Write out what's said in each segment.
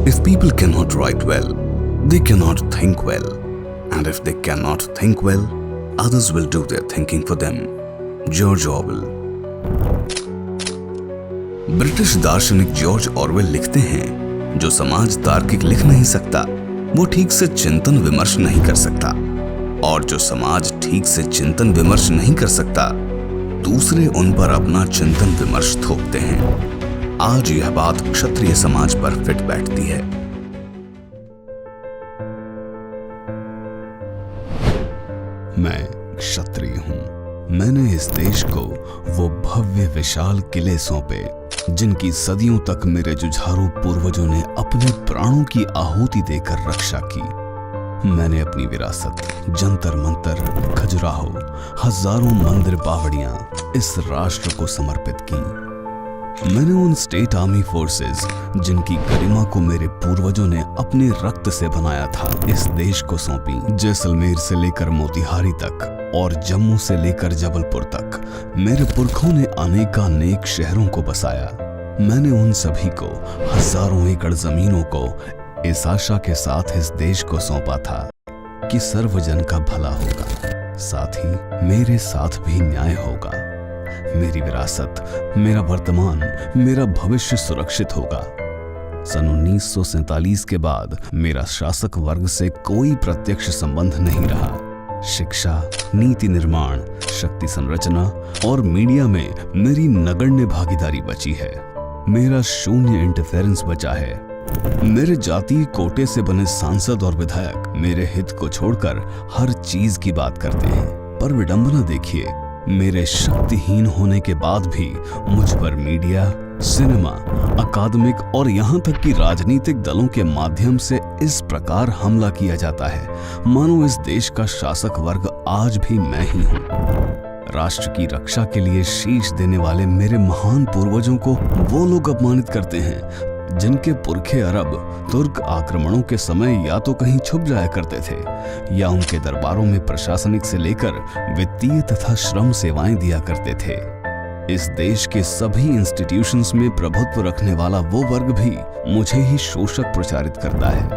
If people cannot write well, they cannot think well. And if they cannot think well, others will do their thinking for them. George Orwell. British दार्शनिक George Orwell लिखते हैं, जो समाज तार्किक लिख नहीं सकता वो ठीक से चिंतन विमर्श नहीं कर सकता, और जो समाज ठीक से चिंतन विमर्श नहीं कर सकता दूसरे उन पर अपना चिंतन विमर्श थोपते हैं। आज यह बात क्षत्रिय समाज पर फिट बैठती है। मैं क्षत्रिय हूं। मैंने इस देश को वो भव्य विशाल किले सौंपे जिनकी सदियों तक मेरे जुझारू पूर्वजों ने अपने प्राणों की आहुति देकर रक्षा की। मैंने अपनी विरासत, जंतर मंतर, खजुराहो, हजारों मंदिर बावड़ियां इस राष्ट्र को समर्पित की। मैंने उन स्टेट आर्मी फोर्सेस जिनकी गरिमा को मेरे पूर्वजों ने अपने रक्त से बनाया था इस देश को सौंपी। जैसलमेर से लेकर मोतिहारी तक और जम्मू से लेकर जबलपुर तक मेरे पुरखों ने अनेकानेक शहरों को बसाया। मैंने उन सभी को हजारों एकड़ जमीनों को इस आशा के साथ इस देश को सौंपा था कि सर्वजन का भला होगा, साथ ही मेरे साथ भी न्याय होगा। मेरी विरासत, मेरा वर्तमान, मेरा भविष्य सुरक्षित होगा। सन 1947 के बाद मेरा शासक वर्ग से कोई प्रत्यक्ष संबंध नहीं रहा। शिक्षा, नीति निर्माण, शक्ति संरचना और मीडिया में मेरी नगण्य भागीदारी बची है। मेरा शून्य इंटरफेरेंस बचा है। मेरे जातीय कोटे से बने सांसद और विधायक मेरे हित को छोड़कर हर चीज की बात करते हैं। पर विडंबना देखिए, मेरे शक्तिहीन होने के बाद भी मुझ पर मीडिया, सिनेमा, अकादमिक और यहाँ तक कि राजनीतिक दलों के माध्यम से इस प्रकार हमला किया जाता है मानो इस देश का शासक वर्ग आज भी मैं ही हूँ। राष्ट्र की रक्षा के लिए शीश देने वाले मेरे महान पूर्वजों को वो लोग अपमानित करते हैं जिनके पुरखे अरब तुर्क आक्रमणों के समय या तो कहीं छुप जाया करते थे या उनके दरबारों में प्रशासनिक से लेकर वित्तीय तथा श्रम सेवाएं दिया करते थे। इस देश के सभी इंस्टीट्यूशंस में प्रभुत्व रखने वाला वो वर्ग भी मुझे ही शोषक प्रचारित करता है।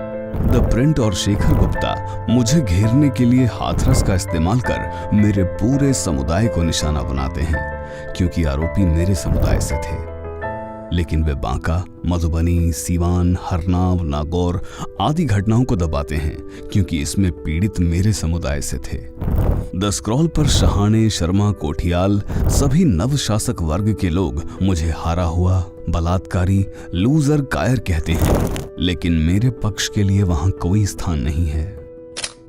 द प्रिंट और शेखर गुप्ता मुझे घेरने के लिए हाथरस का इस्तेमाल कर मेरे पूरे समुदाय को निशाना बनाते हैं, क्योंकि आरोपी मेरे समुदाय से थे। लेकिन वे बांका, मधुबनी, सीवान, हरनाव, नागौर आदि घटनाओं को दबाते हैं क्योंकि इसमें पीड़ित मेरे समुदाय से थे। द स्क्रॉल पर शहाणे, शर्मा, कोठियाल सभी नवशासक वर्ग के लोग मुझे हारा हुआ, बलात्कारी, लूजर, कायर कहते हैं, लेकिन मेरे पक्ष के लिए वहां कोई स्थान नहीं है।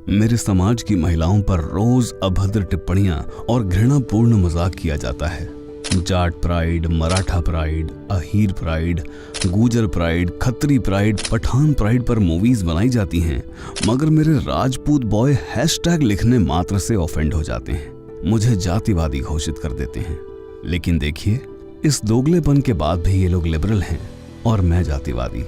मेरे समाज की महिलाओं पर रोज अभद्र टिप्पणियां और घृणापूर्ण मजाक किया जाता है। Jat pride, Maratha pride, Ahir pride, Gujar pride, Khatri pride, Pathan pride पर मूवीज बनाई जाती हैं, मगर मेरे राजपूत बॉय हैशटैग लिखने मात्र से ऑफेंड हो जाते हैं, मुझे जातिवादी घोषित कर देते हैं। लेकिन देखिए, इस दोगलेपन के बाद भी ये लोग लिबरल हैं और मैं जातिवादी।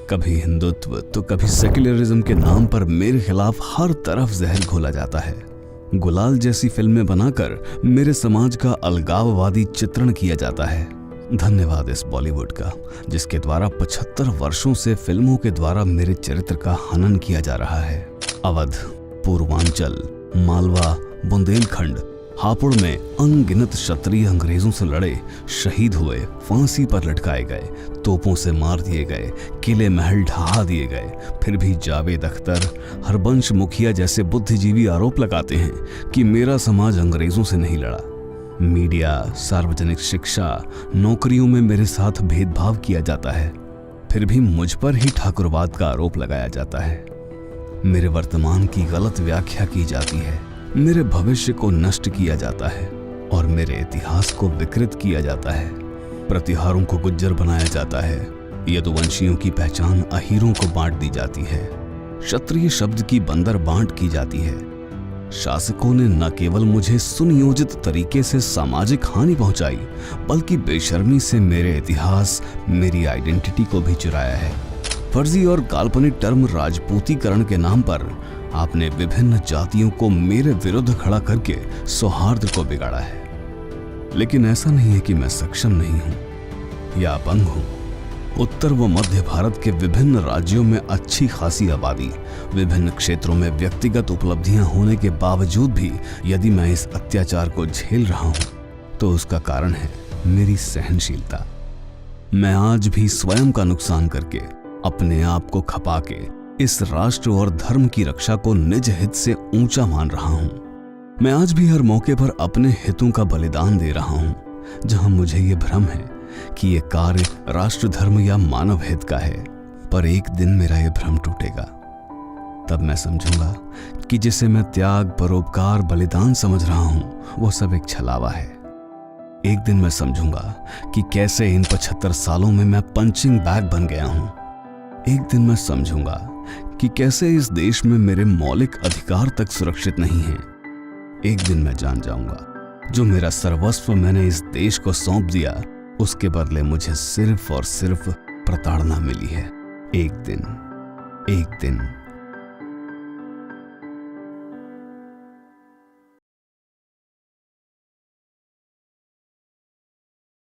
कभी हिंदुत्व तो कभी सेक्युलरिज्म के नाम पर मेरे खिलाफ हर तरफ जहर घोला जाता है। गुलाल जैसी फिल्में बनाकर मेरे समाज का अलगाववादी चित्रण किया जाता है। धन्यवाद इस बॉलीवुड का, जिसके द्वारा 75 वर्षों से फिल्मों के द्वारा मेरे चरित्र का हनन किया जा रहा है। अवध, पूर्वांचल, मालवा, बुंदेलखंड, हापुड़ में अनगिनत क्षत्रिय अंग्रेजों से लड़े, शहीद हुए, फांसी पर लटकाए गए, तोपों से मार दिए गए, किले महल ढहा दिए गए। फिर भी जावेद अख्तर, हरबंश मुखिया जैसे बुद्धिजीवी आरोप लगाते हैं कि मेरा समाज अंग्रेजों से नहीं लड़ा। मीडिया, सार्वजनिक शिक्षा, नौकरियों में मेरे साथ भेदभाव किया जाता है। फिर भी मुझ पर ही ठाकुरवाद का आरोप लगाया जाता है। मेरे वर्तमान की गलत व्याख्या की जाती है, मेरे भविष्य को नष्ट किया जाता है और मेरे इतिहास को विकृत किया जाता है। प्रतिहारों को गुज्जर बनाया जाता है, यदुवंशियों की पहचान अहीरों को बांट दी जाती है, क्षत्रिय शब्द की बंदर बांट की जाती है। शासकों ने न केवल मुझे सुनियोजित तरीके से सामाजिक हानि पहुंचाई, बल्कि बेशर्मी से मेरे इतिहास, मेरी आइडेंटिटी को भी चुराया है। फर्जी और काल्पनिक टर्म राजपूतीकरण के नाम पर आपने विभिन्न जातियों को मेरे विरुद्ध खड़ा करके सौहार्द को बिगाड़ा है। लेकिन ऐसा नहीं है कि मैं सक्षम नहीं हूं या अपंग हूं। उत्तर व मध्य भारत के विभिन्न राज्यों में अच्छी खासी आबादी, विभिन्न क्षेत्रों में व्यक्तिगत उपलब्धियां होने के बावजूद भी यदि मैं इस अत्याचार को झेल रहा हूं तो उसका कारण है मेरी सहनशीलता। मैं आज भी स्वयं का नुकसान करके, अपने आप को खपा के इस राष्ट्र और धर्म की रक्षा को निज हित से ऊंचा मान रहा हूं। मैं आज भी हर मौके पर अपने हितों का बलिदान दे रहा हूं, जहां मुझे ये भ्रम है कि ये कार्य राष्ट्र धर्म या मानव हित का है। पर एक दिन मेरा ये भ्रम टूटेगा, तब मैं समझूंगा कि जिसे मैं त्याग, परोपकार, बलिदान समझ रहा हूं वो सब एक छलावा है। एक दिन मैं समझूंगा कि कैसे इन 75 सालों में मैं पंचिंग बैग बन गया हूं। एक दिन मैं समझूंगा कि कैसे इस देश में मेरे मौलिक अधिकार तक सुरक्षित नहीं हैं। एक दिन मैं जान जाऊंगा जो मेरा सर्वस्व मैंने इस देश को सौंप दिया, उसके बदले मुझे सिर्फ और सिर्फ प्रताड़ना मिली है। एक दिन